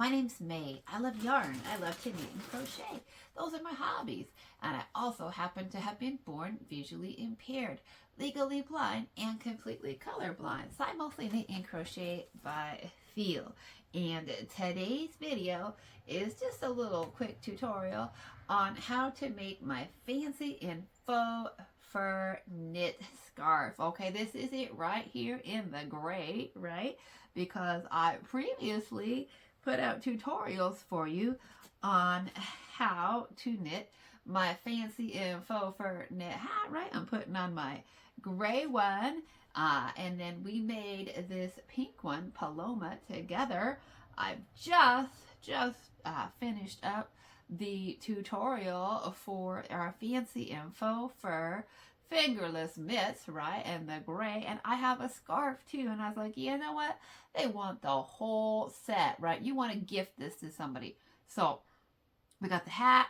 My name's May. I love yarn. I love to knit and crochet. Those are my hobbies. And I also happen to have been born visually impaired, legally blind, and completely colorblind. So I mostly knit and crochet by feel. And today's video is just a little quick tutorial on how to make my fancy and faux fur knit scarf. Okay, this is it right here in the gray, right? Because I previously put out tutorials for you on how to knit my fancy and faux fur knit hat, right? I'm putting on my gray one, and then we made this pink one, Paloma, together. I've just finished up the tutorial for our fancy and faux fur fingerless mitts, right, and the gray, and I have a scarf too. And I was like, you know what, they want the whole set, right? You want to gift this to somebody. So we got the hat,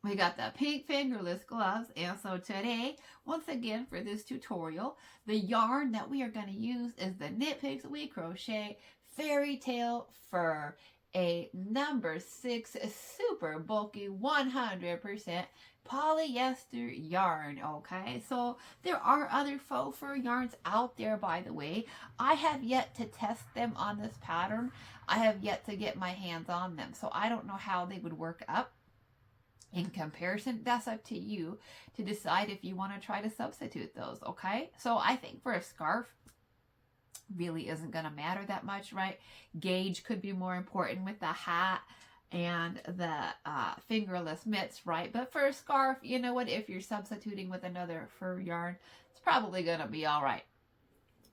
we got the pink fingerless gloves, and so today, once again, for this tutorial, the yarn that we are going to use is the Knit Picks We Crochet Fairytale Fur, a number 6 super bulky 100% polyester yarn. Okay, so there are other faux fur yarns out there, by the way. I have yet to test them on this pattern. I have yet to get my hands on them, so I don't know how they would work up in comparison. That's up to you to decide if you want to try to substitute those. Okay, so I think for a scarf, really isn't going to matter that much, right? Gauge could be more important with the hat and the fingerless mitts, right? But for a scarf, you know what, if you're substituting with another fur yarn, it's probably going to be all right.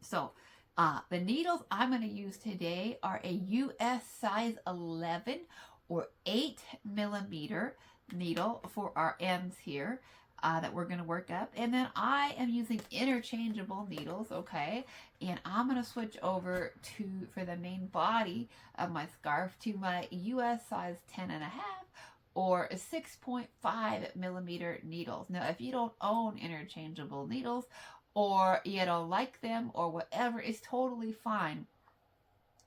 So the needles I'm going to use today are a US size 11 or 8 millimeter needle for our ends here. That we're going to work up, and then I am using interchangeable needles, okay, and I'm going to switch over to, for the main body of my scarf, to my US size 10.5 or 6.5 millimeter needles. Now, if you don't own interchangeable needles, or you don't like them, or whatever, it's totally fine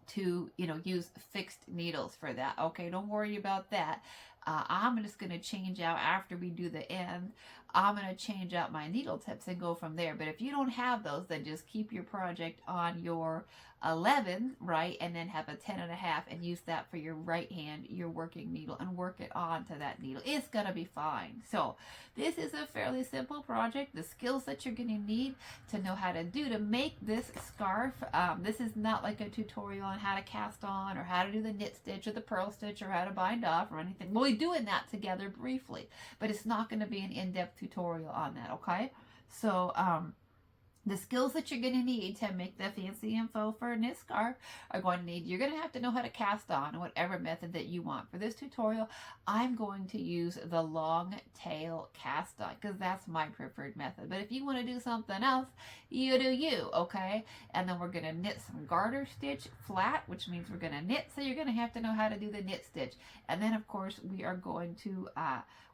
to, use fixed needles for that. Okay, don't worry about that. I'm just going to change out, after we do the end, I'm going to change out my needle tips and go from there. But if you don't have those, then just keep your project on your 11, right, and then have a 10.5 and use that for your right hand, your working needle, and work it onto that needle. It's going to be fine. So this is a fairly simple project. The skills that you're going to need to know how to do to make this scarf, this is not like a tutorial on how to cast on or how to do the knit stitch or the purl stitch or how to bind off or anything. We'll be doing that together briefly, but it's not going to be an in-depth tutorial on that, okay? So the skills that you're going to need to make the fancy and faux fur knit scarf are going to need, you're going to have to know how to cast on whatever method that you want. For this tutorial, I'm going to use the long tail cast on because that's my preferred method. But if you want to do something else, you do you, okay? And then we're going to knit some garter stitch flat, which means we're going to knit. So you're going to have to know how to do the knit stitch. And then, of course, we are going to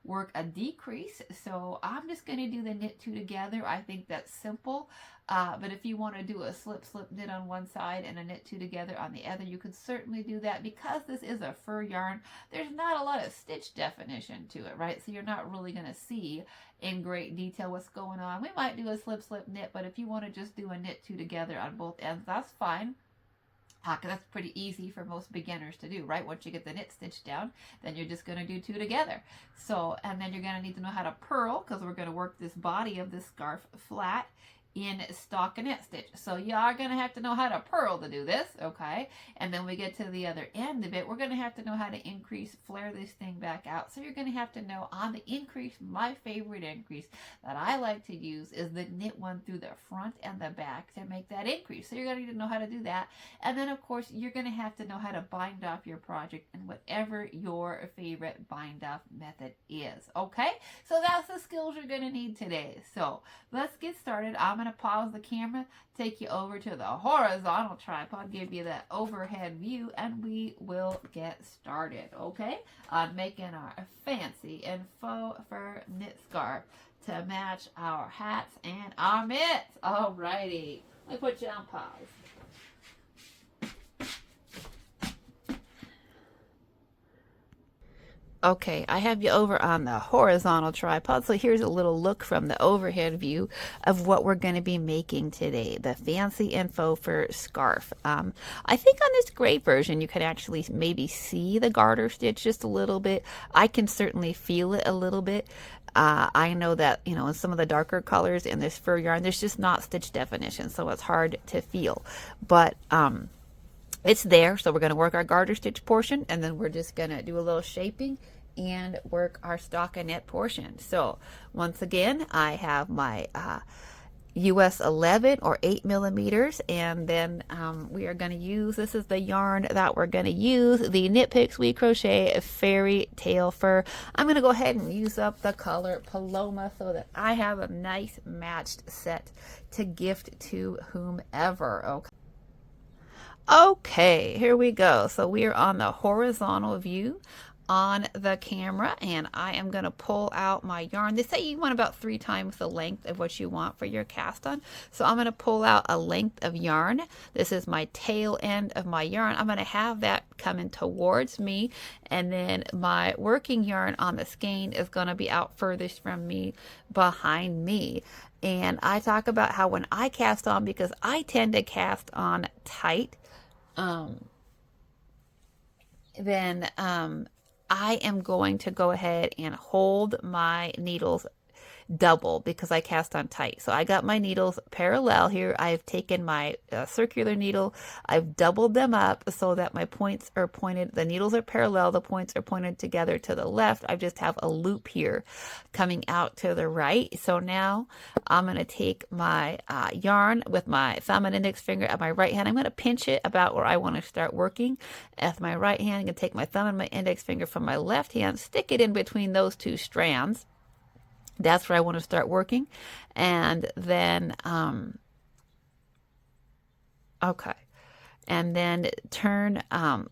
work a decrease. So I'm just going to do the knit 2 together. I think that's simple. But if you want to do a slip knit on one side and a knit 2 together on the other, you could certainly do that. Because this is a fur yarn, there's not a lot of stitch definition to it, right? So you're not really going to see in great detail what's going on. We might do a slip knit, but if you want to just do a knit 2 together on both ends, that's fine. Because that's pretty easy for most beginners to do, right? Once you get the knit stitch down, then you're just going to do 2 together. So, and then you're going to need to know how to purl, because we're going to work this body of this scarf flat in stockinette stitch. So you are going to have to know how to purl to do this, okay? And then we get to the other end of it, we're going to have to know how to increase, flare this thing back out. So you're going to have to know on the increase, my favorite increase that I like to use is the knit one through the front and the back to make that increase. So you're going to need to know how to do that. And then, of course, you're going to have to know how to bind off your project and whatever your favorite bind off method is, okay? So that's the skills you're going to need today. So let's get started. I'm going to pause the camera, take you over to the horizontal tripod, give you that overhead view, and we will get started, okay? On making our fancy and faux fur knit scarf to match our hats and our mitts. Alrighty, let me put you on pause. Okay, I have you over on the horizontal tripod, so here's a little look from the overhead view of what we're going to be making today, the fancy and faux fur scarf. I think on this gray version you can actually maybe see the garter stitch just a little bit. I can certainly feel it a little bit. I know that, you know, in some of the darker colors in this fur yarn, there's just not stitch definition, so it's hard to feel. But it's there, so we're going to work our garter stitch portion, and then we're just going to do a little shaping and work our stockinette portion. So once again, I have my US 11 or 8 millimeters, and then we are going to use, this is the yarn that we're going to use, the Knit Picks We Crochet Fairytale Fur. I'm going to go ahead and use up the color Paloma so that I have a nice matched set to gift to whomever. Okay. Okay, here we go. So we are on the horizontal view on the camera, and I am going to pull out my yarn. They say you want about 3 times the length of what you want for your cast on. So I'm going to pull out a length of yarn. This is my tail end of my yarn. I'm going to have that coming towards me, and then my working yarn on the skein is going to be out furthest from me, behind me. And I talk about how when I cast on, because I tend to cast on tight, then I am going to go ahead and hold my needles double because I cast on tight. So I got my needles parallel here. I've taken my circular needle, I've doubled them up so that my points are pointed, the needles are parallel, the points are pointed together to the left. I just have a loop here coming out to the right. So now I'm going to take my yarn with my thumb and index finger at my right hand. I'm going to pinch it about where I want to start working. At my right hand, I'm going to take my thumb and my index finger from my left hand, stick it in between those 2 strands. That's where I want to start working. And then, okay. And then turn,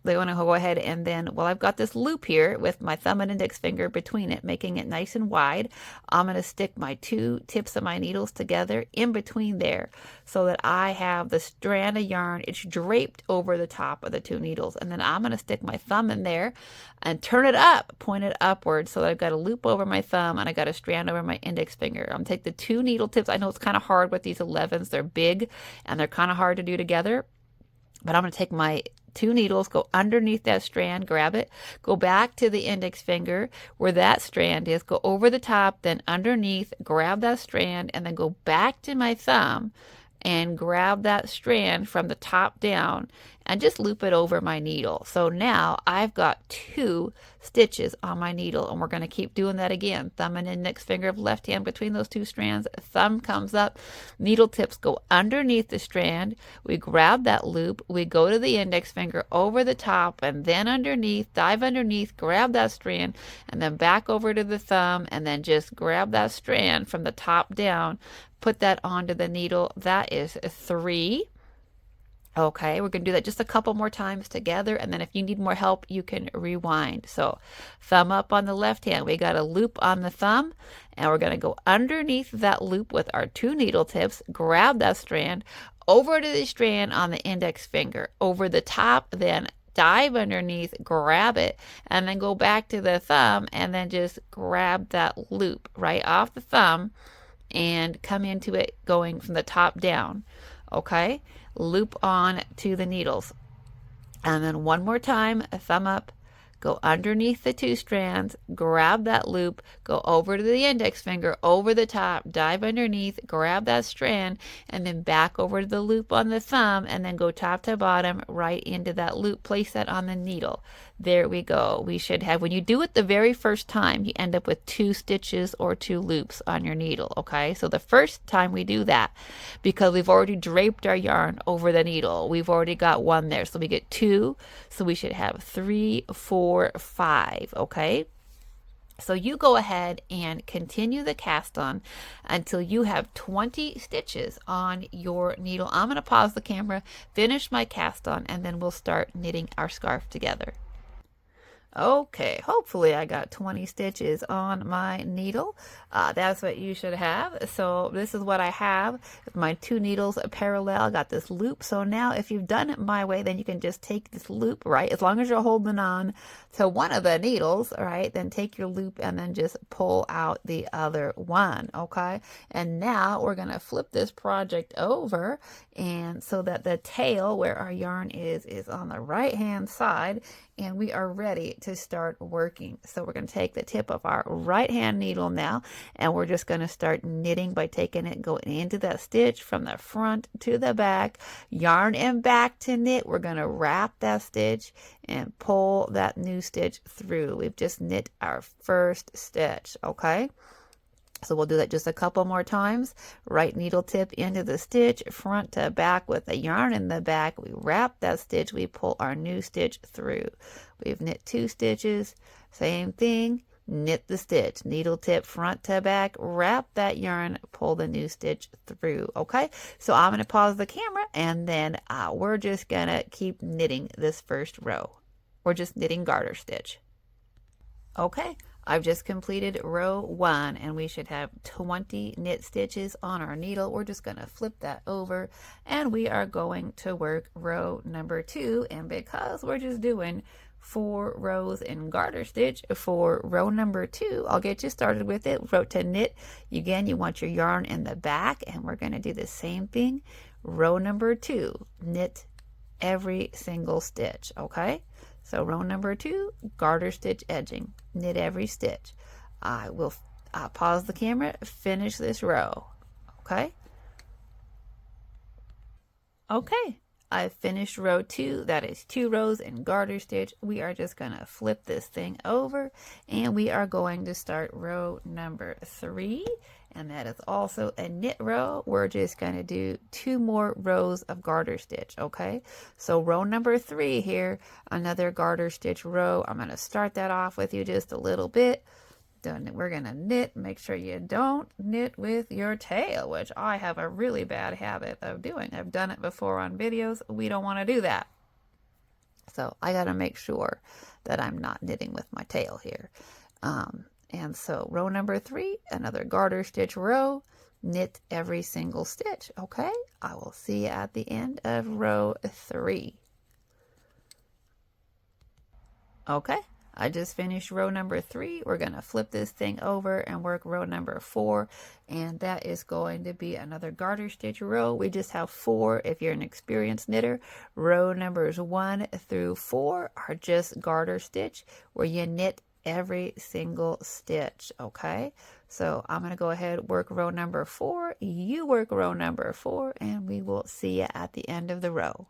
they want to go ahead and then, well, I've got this loop here with my thumb and index finger between it, making it nice and wide. I'm going to stick my 2 tips of my needles together in between there so that I have the strand of yarn. It's draped over the top of the 2 needles. And then I'm going to stick my thumb in there and turn it up, point it upward so that I've got a loop over my thumb and I got a strand over my index finger. I'm going to take the 2 needle tips. I know it's kind of hard with these 11s. They're big and they're kind of hard to do together. But I'm going to take my 2 needles, go underneath that strand, grab it, go back to the index finger where that strand is, go over the top, then underneath, grab that strand, and then go back to my thumb and grab that strand from the top down and just loop it over my needle. So now I've got 2 stitches on my needle, and we're going to keep doing that again. Thumb and index finger of left hand between those 2 strands. Thumb comes up, needle tips go underneath the strand. We grab that loop, we go to the index finger over the top and then underneath, dive underneath, grab that strand, and then back over to the thumb, and then just grab that strand from the top down, put that onto the needle. That is 3. Okay, we're going to do that just a couple more times together, and then if you need more help, you can rewind. So thumb up on the left hand, we got a loop on the thumb, and we're going to go underneath that loop with our 2 needle tips, grab that strand, over to the strand on the index finger, over the top, then dive underneath, grab it, and then go back to the thumb, and then just grab that loop right off the thumb, and come into it going from the top down. Okay, loop on to the needles, and then one more time, a thumb up, go underneath the 2 strands, grab that loop, go over to the index finger, over the top, dive underneath, grab that strand, and then back over to the loop on the thumb, and then go top to bottom right into that loop. Place that on the needle. There we go. We should have, when you do it the very first time, you end up with 2 stitches or 2 loops on your needle. Okay, so the first time we do that, because we've already draped our yarn over the needle, we've already got 1 there, so we get 2, so we should have 3, 4, 5. Okay, so you go ahead and continue the cast on until you have 20 stitches on your needle. I'm going to pause the camera, finish my cast on, and then we'll start knitting our scarf together. Okay, hopefully I got 20 stitches on my needle. That's what you should have. So this is what I have. My two needles parallel, got this loop. So now if you've done it my way, then you can just take this loop, right? As long as you're holding on to one of the needles, right? Then take your loop and then just pull out the other one, okay? And now we're gonna flip this project over, and so that the tail where our yarn is on the right hand side, and we are ready to start working. So we're going to take the tip of our right hand needle now, and we're just going to start knitting by taking it, going into that stitch from the front to the back, yarn and back to knit. We're going to wrap that stitch and pull that new stitch through. We've just knit our first stitch, okay? So we'll do that just a couple more times. Right needle tip into the stitch, front to back with the yarn in the back. We wrap that stitch, we pull our new stitch through. We've knit 2 stitches, same thing, knit the stitch, needle tip front to back, wrap that yarn, pull the new stitch through, okay? So I'm gonna pause the camera, and then we're just gonna keep knitting this first row. We're just knitting garter stitch. Okay, I've just completed row 1, and we should have 20 knit stitches on our needle. We're just going to flip that over, and we are going to work row number 2. And because we're just doing 4 rows in garter stitch for row number 2, I'll get you started with it. Row to knit, again, you want your yarn in the back, and we're going to do the same thing. Row number 2, knit every single stitch, okay? So row number 2, garter stitch edging, knit every stitch. I will pause the camera, finish this row, okay? Okay, I finished row 2. That is 2 rows in garter stitch. We are just gonna flip this thing over, and we are going to start row number 3. And that is also a knit row. We're just going to do 2 more rows of garter stitch, okay? So row number 3 here, another garter stitch row. I'm going to start that off with you just a little bit. Then we're going to knit. Make sure you don't knit with your tail, which I have a really bad habit of doing. I've done it before on videos. We don't want to do that. So I got to make sure that I'm not knitting with my tail here. And so row number 3, another garter stitch row, knit every single stitch, okay? I will see you at the end of row 3. Okay, I just finished row number 3. We're gonna flip this thing over and work row number 4, and that is going to be another garter stitch row. We just have 4 if you're an experienced knitter. Row numbers 1 through 4 are just garter stitch, where you knit every single stitch, okay? So I'm going to go ahead, work row number 4, you work row number 4, and we will see you at the end of the row.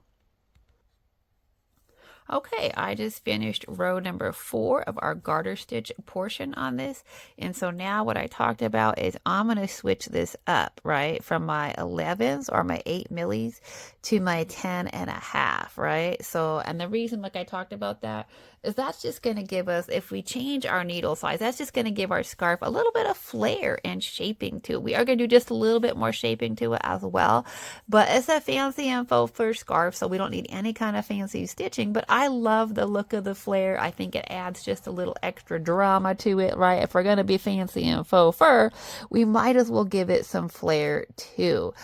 Okay, I just finished row number 4 of our garter stitch portion on this. And so now what I talked about is I'm going to switch this up, right? From my 11s or my 8 millis to my 10.5, right? So, and the reason, like I talked about that, is that's just going to give us, if we change our needle size, that's just going to give our scarf a little bit of flair and shaping to it. We are going to do just a little bit more shaping to it as well. But it's a fancy and faux fur scarf, so we don't need any kind of fancy stitching. But I love the look of the flare. I think it adds just a little extra drama to it, right? If we're going to be fancy and faux fur, we might as well give it some flair too.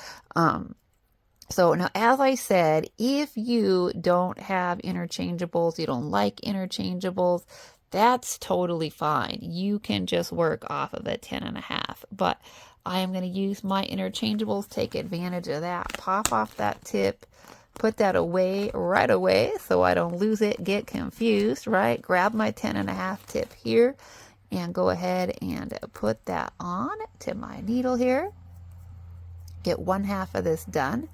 So now, as I said, if you don't have interchangeables, you don't like interchangeables, that's totally fine. You can just work off of a 10.5. But I am going to use my interchangeables, take advantage of that, pop off that tip, put that away right away so I don't lose it, get confused, right? Grab my 10.5 tip here and go ahead and put that on to my needle here. Get 1/2 of this done.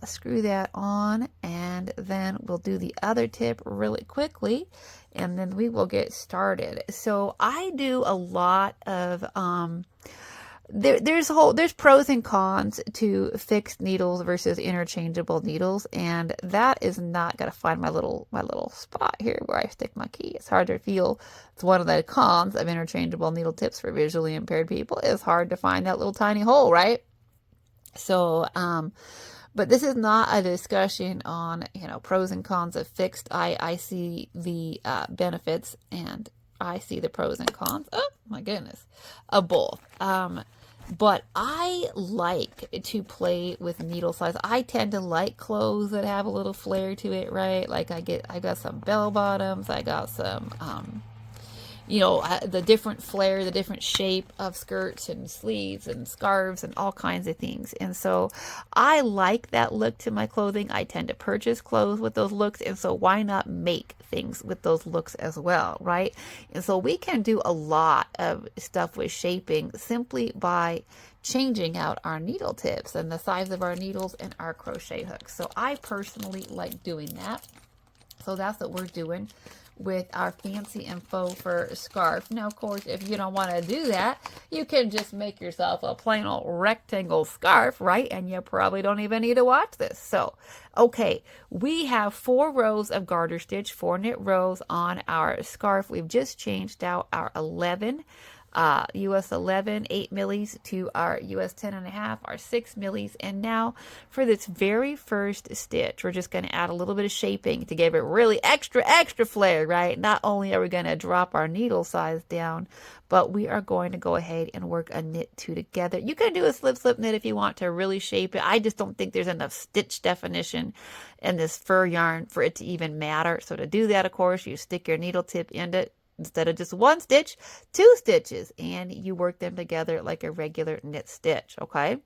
Screw that on, and then we'll do the other tip really quickly, and then we will get started. So I do a lot of there's pros and cons to fixed needles versus interchangeable needles, and that is not gonna find my little spot here where I stick my key. It's hard to feel. It's one of the cons of interchangeable needle tips for visually impaired people. It's hard to find that little tiny hole, right? So But this is not a discussion on, pros and cons of fixed. I see the benefits, and I see the pros and cons. Oh my goodness, of both. But I like to play with needle size. I tend to like clothes that have a little flair to it, right? Like I got some bell bottoms. I got some, the different flair, the different shape of skirts and sleeves and scarves and all kinds of things. And so I like that look to my clothing. I tend to purchase clothes with those looks. And so why not make things with those looks as well, right? And so we can do a lot of stuff with shaping simply by changing out our needle tips and the size of our needles and our crochet hooks. So I personally like doing that. So that's what we're doing with our fancy and faux fur scarf. Now, of course, if you don't want to do that, you can just make yourself a plain old rectangle scarf, right? And you probably don't even need to watch this. So, okay, we have 4 rows of garter stitch, 4 knit rows on our scarf. We've just changed out our 11 US 11 8 millis to our US 10.5, our 6 millis. And now for this very first stitch, we're just going to add a little bit of shaping to give it really extra flair, right? Not only are we going to drop our needle size down, but we are going to go ahead and work a knit 2 together. You can do a slip knit if you want to really shape it. I just don't think there's enough stitch definition in this fur yarn for it to even matter. So to do that, of course, you stick your needle tip into, instead of just 1 stitch, 2 stitches, and you work them together like a regular knit stitch, okay?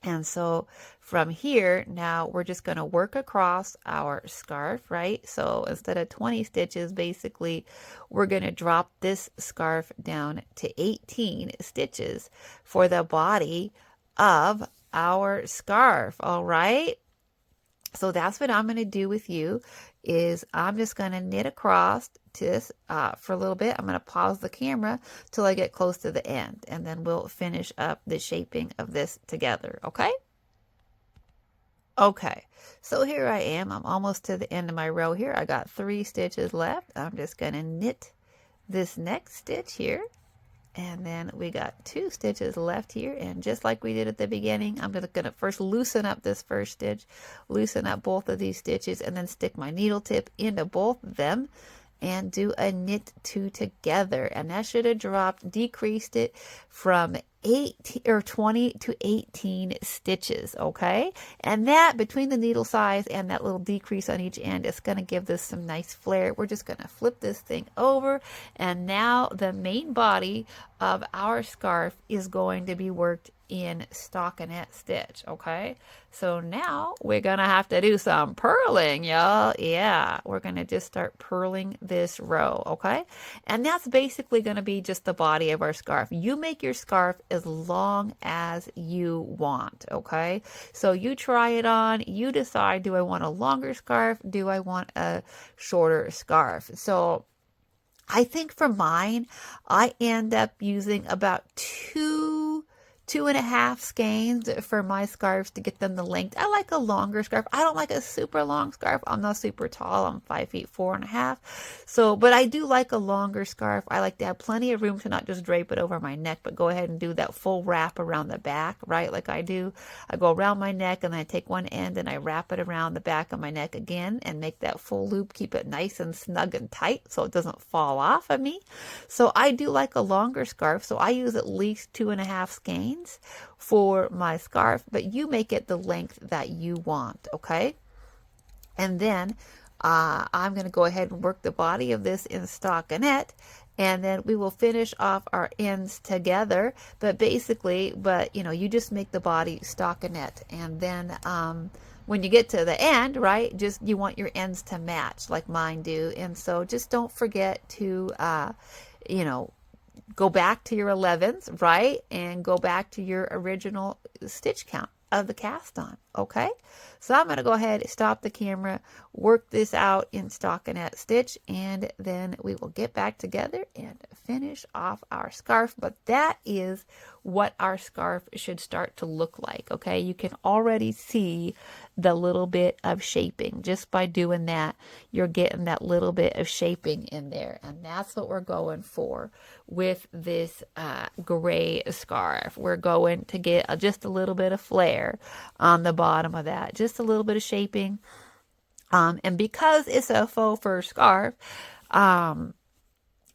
And so from here, now we're just going to work across our scarf, right? So instead of 20 stitches, basically, we're going to drop this scarf down to 18 stitches for the body of our scarf, all right? So that's what I'm going to do with you, is I'm just going to knit across this for a little bit. I'm going to pause the camera till I get close to the end, and then we'll finish up the shaping of this together, okay? Okay, so here I am. I'm almost to the end of my row here. I got 3 stitches left. I'm just going to knit this next stitch here. And then we got 2 stitches left here. And just like we did at the beginning, I'm going to first loosen up this first stitch, loosen up both of these stitches, and then stick my needle tip into both of them and do a knit 2 together. And that should have decreased it from 20 to 18 stitches, okay? And that, between the needle size and that little decrease on each end, is going to give this some nice flair. We're just going to flip this thing over, and now the main body of our scarf is going to be worked in stockinette stitch, okay? So now we're gonna have to do some purling, y'all. Yeah, we're gonna just start purling this row, okay? And that's basically gonna be just the body of our scarf. You make your scarf as long as you want, okay? So you try it on, you decide, do I want a longer scarf? Do I want a shorter scarf? So I think for mine, I end up using about 2.5 skeins for my scarves to get them the length. I like a longer scarf. I don't like a super long scarf. I'm not super tall. I'm 5'4.5". So, but I do like a longer scarf. I like to have plenty of room to not just drape it over my neck, but go ahead and do that full wrap around the back, right? Like I do. I go around my neck, and then I take one end and I wrap it around the back of my neck again and make that full loop, keep it nice and snug and tight so it doesn't fall off of me. So I do like a longer scarf. So I use at least 2.5 skeins for my scarf, but you make it the length that you want, okay? And then I'm going to go ahead and work the body of this in stockinette, and then we will finish off our ends together. But basically, you just make the body stockinette, and then when you get to the end, right, just you want your ends to match like mine do. And so just don't forget to go back to your 11s, right? And go back to your original stitch count of the cast on, okay? So I'm going to go ahead, stop the camera, work this out in stockinette stitch, and then we will get back together and finish off our scarf. But that is what our scarf should start to look like, okay? You can already see the little bit of shaping. Just by doing that, you're getting that little bit of shaping in there. And that's what we're going for with this gray scarf. We're going to get just a little bit of flair on the bottom bottom of that. Just a little bit of shaping. And because it's a faux fur scarf,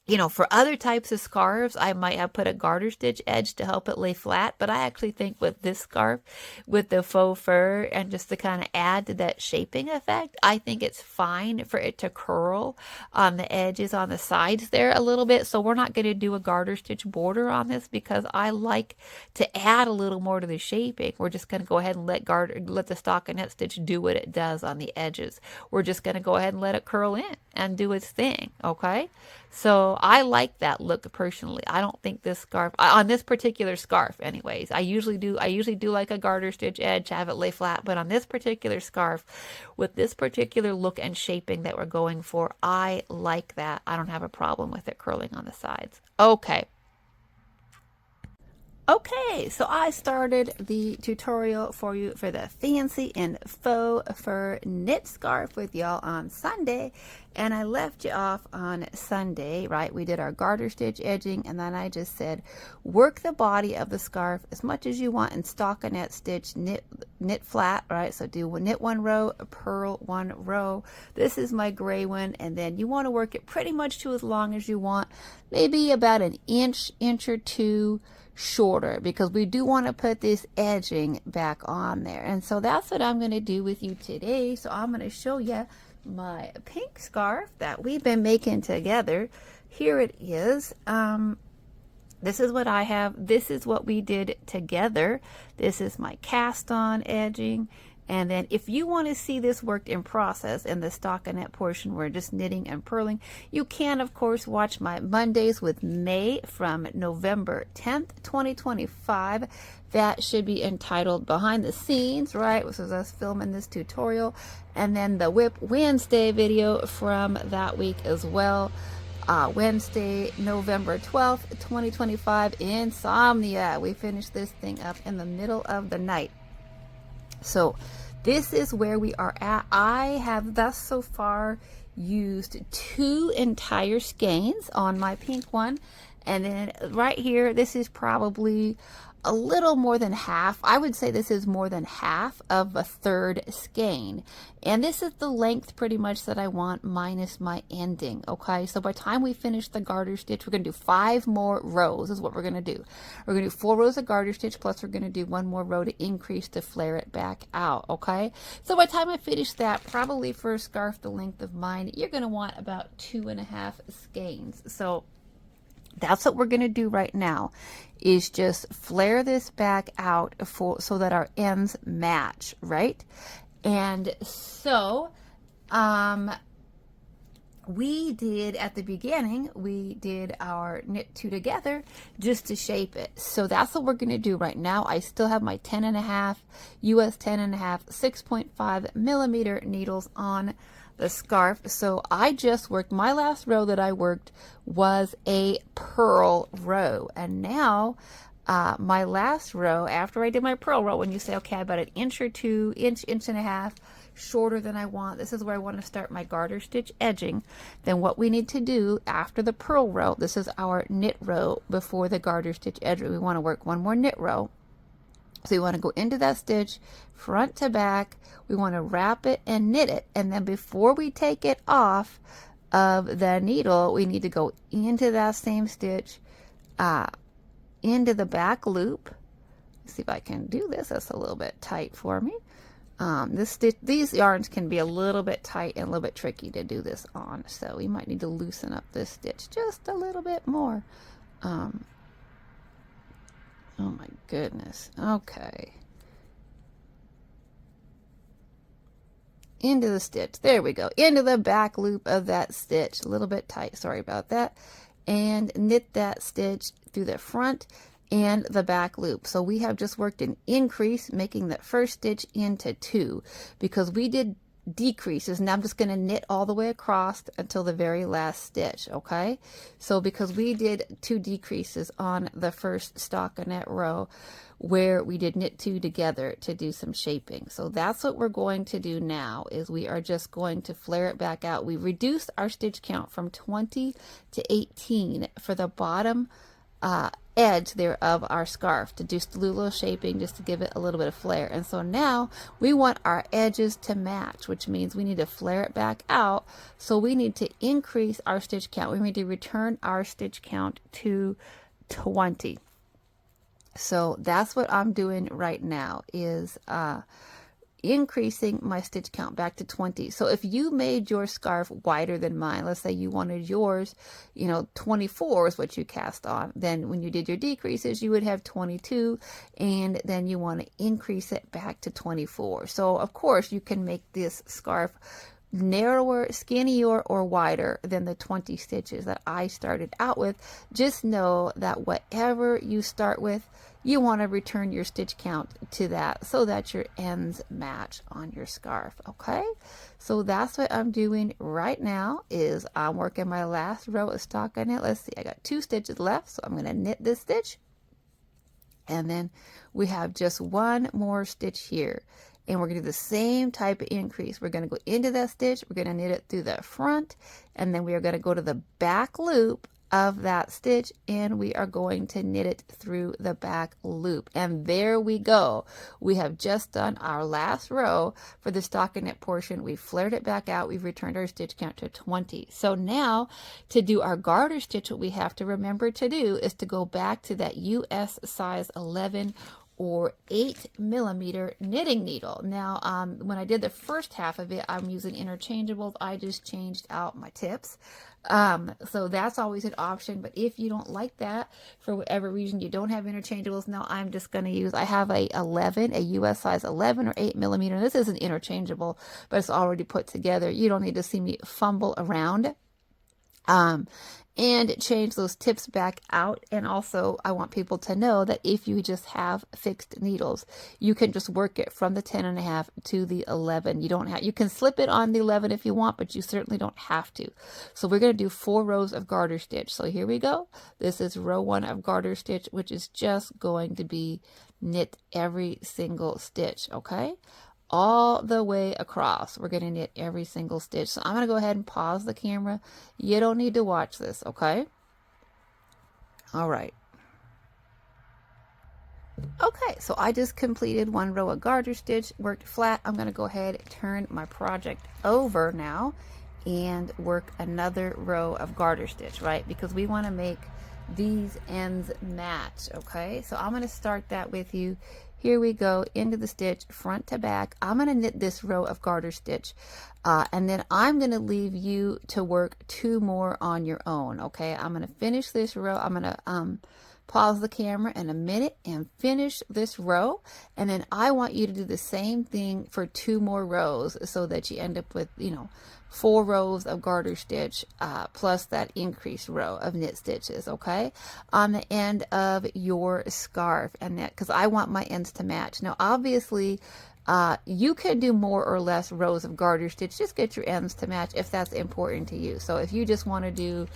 you know, for other types of scarves, I might have put a garter stitch edge to help it lay flat, but I actually think with this scarf, with the faux fur, and just to kind of add to that shaping effect, I think it's fine for it to curl on the edges, on the sides there a little bit. So we're not going to do a garter stitch border on this because I like to add a little more to the shaping. We're just going to go ahead and let the stockinette stitch do what it does on the edges. We're just going to go ahead and let it curl in and do its thing, okay? So I like that look personally. I don't think this scarf, on this particular scarf anyways, I usually do like a garter stitch edge, have it lay flat, but on this particular scarf, with this particular look and shaping that we're going for, I like that. I don't have a problem with it curling on the sides. Okay, so I started the tutorial for you for the fancy and faux fur knit scarf with y'all on Sunday, and I left you off on Sunday, right? We did our garter stitch edging, and then I just said work the body of the scarf as much as you want in stockinette stitch, knit flat, right? So do knit one row, purl one row. This is my gray one, and then you want to work it pretty much to as long as you want, maybe about an inch or two shorter, because we do want to put this edging back on there. And so that's what I'm going to do with you today. So I'm going to show you my pink scarf that we've been making together. Here it is. This is what I have. This is what we did together. This is my cast on edging. And then if you want to see this worked in process in the stockinette portion, we're just knitting and purling, you can, of course, watch my Mondays with May from November 10th, 2025. That should be entitled Behind the Scenes, right? This is us filming this tutorial. And then the Whip Wednesday video from that week as well. Wednesday, November 12th, 2025, Insomnia. We finished this thing up in the middle of the night. So this is where we are at. I have thus so far used 2 entire skeins on my pink one. And then right here, this is probably a little more than half. I would say this is more than half of a third skein. And this is the length pretty much that I want minus my ending, okay? So by the time we finish the garter stitch, we're going to do 5 more rows is what we're going to do. We're going to do 4 rows of garter stitch, plus we're going to do 1 more row to increase to flare it back out, okay? So by the time I finish that, probably for a scarf the length of mine, you're going to want about 2.5 skeins. So that's what we're going to do right now, is just flare this back out so that our ends match, right? And so we did at the beginning, we did our knit 2 together just to shape it. So that's what we're going to do right now. I still have my 10.5 US 10.5 6.5 millimeter needles on the scarf. So I just worked, my last row that I worked was a purl row, and now my last row after I did my purl row, when you say okay, about an inch or 2, inch and a half shorter than I want, this is where I want to start my garter stitch edging. Then what we need to do after the purl row, this is our knit row before the garter stitch edge, we want to work 1 more knit row. So you want to go into that stitch front to back, we want to wrap it and knit it, and then before we take it off of the needle, we need to go into that same stitch, into the back loop. Let's see if I can do this. That's a little bit tight for me. These yarns can be a little bit tight and a little bit tricky to do this on, so we might need to loosen up this stitch just a little bit more. Oh my goodness. Okay. Into the stitch. There we go. Into the back loop of that stitch. A little bit tight. Sorry about that. And knit that stitch through the front and the back loop. So we have just worked an increase, making that first stitch into 2, because we did decreases. Now I'm just going to knit all the way across until the very last stitch, okay? So because we did 2 decreases on the first stockinette row, where we did knit 2 together to do some shaping. So that's what we're going to do now, is we are just going to flare it back out. We reduced our stitch count from 20 to 18 for the bottom edge there of our scarf to just do a little shaping, just to give it a little bit of flare. And so now we want our edges to match, which means we need to flare it back out. So we need to increase our stitch count. We need to return our stitch count to 20. So that's what I'm doing right now, is increasing my stitch count back to 20. So if you made your scarf wider than mine, let's say you wanted yours, 24 is what you cast on, then when you did your decreases, you would have 22, and then you want to increase it back to 24. So of course you can make this scarf narrower, skinnier, or wider than the 20 stitches that I started out with. Just know that whatever you start with, you want to return your stitch count to that so that your ends match on your scarf. Okay, so that's what I'm doing right now, is I'm working my last row of stockinette. Let's see, I got 2 stitches left, so I'm going to knit this stitch, and then we have just 1 more stitch here. And we're going to do the same type of increase. We're going to go into that stitch, we're going to knit it through the front, and then we are going to go to the back loop of that stitch, and we are going to knit it through the back loop. And there we go. We have just done our last row for the stockinette portion. We flared it back out. We've returned our stitch count to 20. So now to do our garter stitch, what we have to remember to do is to go back to that US size 11 or 8mm knitting needle. Now, when I did the first half of it, I'm using interchangeables. I just changed out my tips. So that's always an option, but if you don't like that, for whatever reason, you don't have interchangeables, now I'm just going to use, I have a US size 11 or 8mm. This isn't interchangeable, but it's already put together. You don't need to see me fumble around. And change those tips back out. And also, I want people to know that if you just have fixed needles, you can just work it from the 10.5 to the 11. You don't have, you can slip it on the 11 if you want, but you certainly don't have to. So we're going to do 4 rows of garter stitch. So here we go. This is row 1 of garter stitch, which is just going to be knit every single stitch. Okay, all the way across. We're going to knit every single stitch. So I'm going to go ahead and pause the camera. You don't need to watch this, okay? All right. Okay, so I just completed 1 row of garter stitch, worked flat. I'm going to go ahead and turn my project over now and work another row of garter stitch, right? Because we want to make these ends match, okay? So I'm going to start that with you. Here we go, into the stitch, front to back. I'm going to knit this row of garter stitch, and then I'm going to leave you to work 2 more on your own, okay? I'm going to finish this row. I'm going to pause the camera in a minute and finish this row, and then I want you to do the same thing for 2 more rows so that you end up with, 4 rows of garter stitch plus that increased row of knit stitches, okay, on the end of your scarf. And that, because I want my ends to match. Now obviously you can do more or less rows of garter stitch, just get your ends to match if that's important to you. So if you just want to do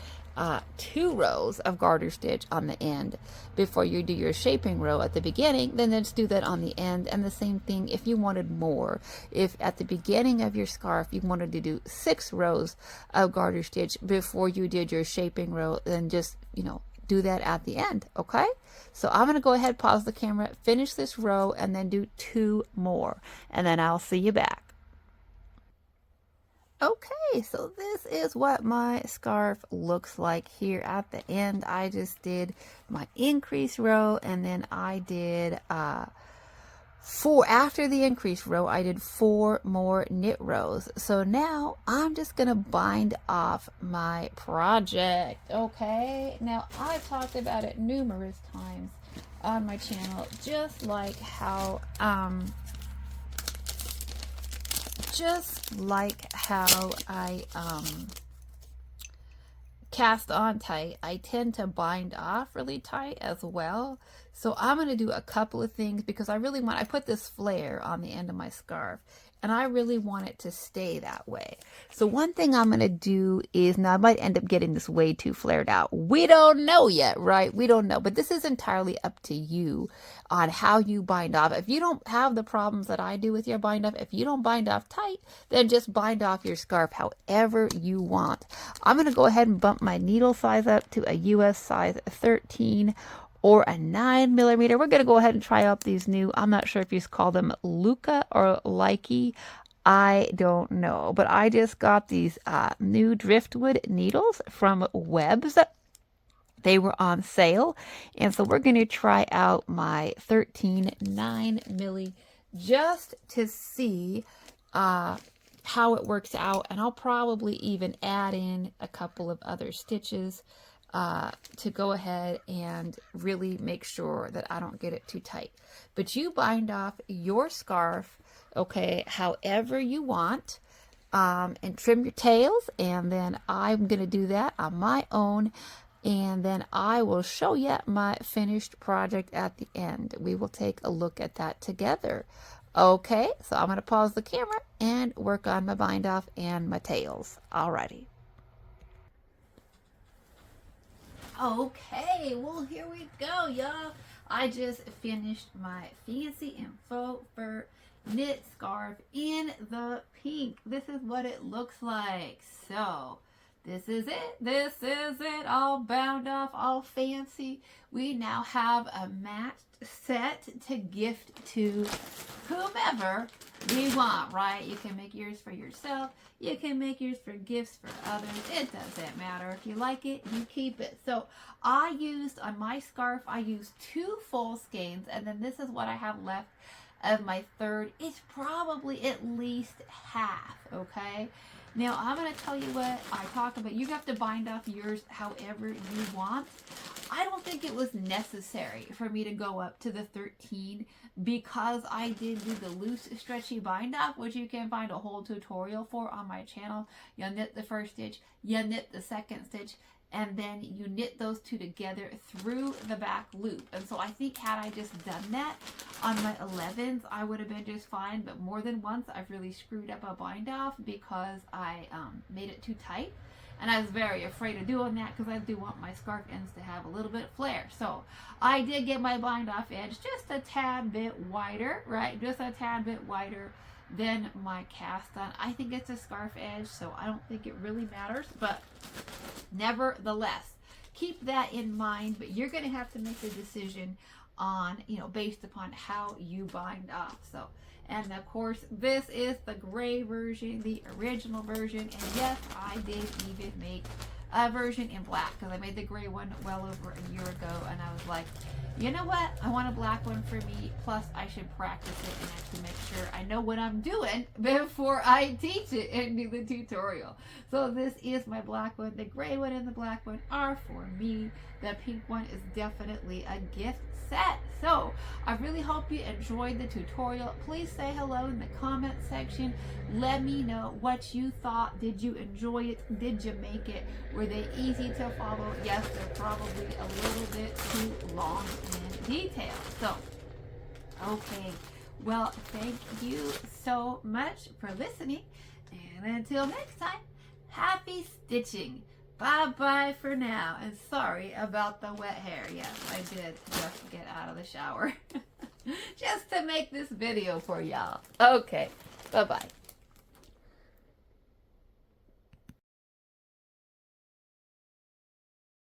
2 rows of garter stitch on the end before you do your shaping row at the beginning, then just do that on the end. And the same thing if you wanted more. If at the beginning of your scarf you wanted to do 6 rows of garter stitch before you did your shaping row, then just do that at the end, okay? So I'm going to go ahead, pause the camera, finish this row, and then do 2 more, and then I'll see you back. Okay, so this is what my scarf looks like here at the end. I just did my increase row, and then I did 4, after the increase row, I did 4 more knit rows. So now I'm just going to bind off my project, okay? Now, I've talked about it numerous times on my channel, just like how I cast on tight, I tend to bind off really tight as well. So I'm going to do a couple of things because I really want, I put this flare on the end of my scarf, and I really want it to stay that way. So one thing I'm going to do is, now I might end up getting this way too flared out. We don't know yet, right? We don't know, but this is entirely up to you on how you bind off. If you don't have the problems that I do with your bind off, if you don't bind off tight, then just bind off your scarf however you want. I'm going to go ahead and bump my needle size up to a US size 13 or a 9mm. We're going to go ahead and try out these new, I'm not sure if you call them Luca or Likey. I don't know, but I just got these new driftwood needles from Webb's. They were on sale, and so we're going to try out my 13 9mm just to see how it works out, and I'll probably even add in a couple of other stitches to go ahead and really make sure that I don't get it too tight. But you bind off your scarf, okay, however you want, and trim your tails, and then I'm going to do that on my own, and then I will show you my finished project at the end. We will take a look at that together. Okay, so I'm going to pause the camera and work on my bind off and my tails. Alrighty. Okay, well, here we go, y'all. I just finished my fancy and faux fur knit scarf in the pink. This is what it looks like. So this is it. This is it. All bound off, all fancy. We now have a matched set to gift to whomever we want, right? You can make yours for yourself. You can make yours for gifts for others. It doesn't matter. If you like it, you keep it. So I used, on my scarf, I used 2 full skeins, and then this is what I have left of my third. It's probably at least half, okay? Now, I'm going to tell you what I talk about. You have to bind off yours however you want. I don't think it was necessary for me to go up to the 13 because I did do the loose stretchy bind off, which you can find a whole tutorial for on my channel. You knit the first stitch, you knit the second stitch, and then you knit those 2 together through the back loop. And so I think had I just done that on my 11s, I would have been just fine. But more than once, I've really screwed up a bind off because I made it too tight. And I was very afraid of doing that because I do want my scarf ends to have a little bit of flare. So I did get my bind off edge just a tad bit wider, right? Just a tad bit wider than my cast on. I think it's a scarf edge, so I don't think it really matters. But nevertheless, keep that in mind. But you're going to have to make the decision on, you know, based upon how you bind off. So, and of course, this is the gray version, the original version. And yes, I did even make a version in black because I made the gray one well over a year ago. And I was like, you know what? I want a black one for me. Plus, I should practice it and actually make sure I know what I'm doing before I teach it and do the tutorial. So this is my black one. The gray one and the black one are for me. The pink one is definitely a gift set. So I really hope you enjoyed the tutorial. Please say hello in the comment section. Let me know what you thought. Did you enjoy it? Did you make it? Were they easy to follow? Yes, they're probably a little bit too long in detail. So, okay. Well, thank you so much for listening. And until next time, happy stitching. Bye-bye for now. And sorry about the wet hair. Yes, I did just get out of the shower. Just to make this video for y'all. Okay. Bye-bye.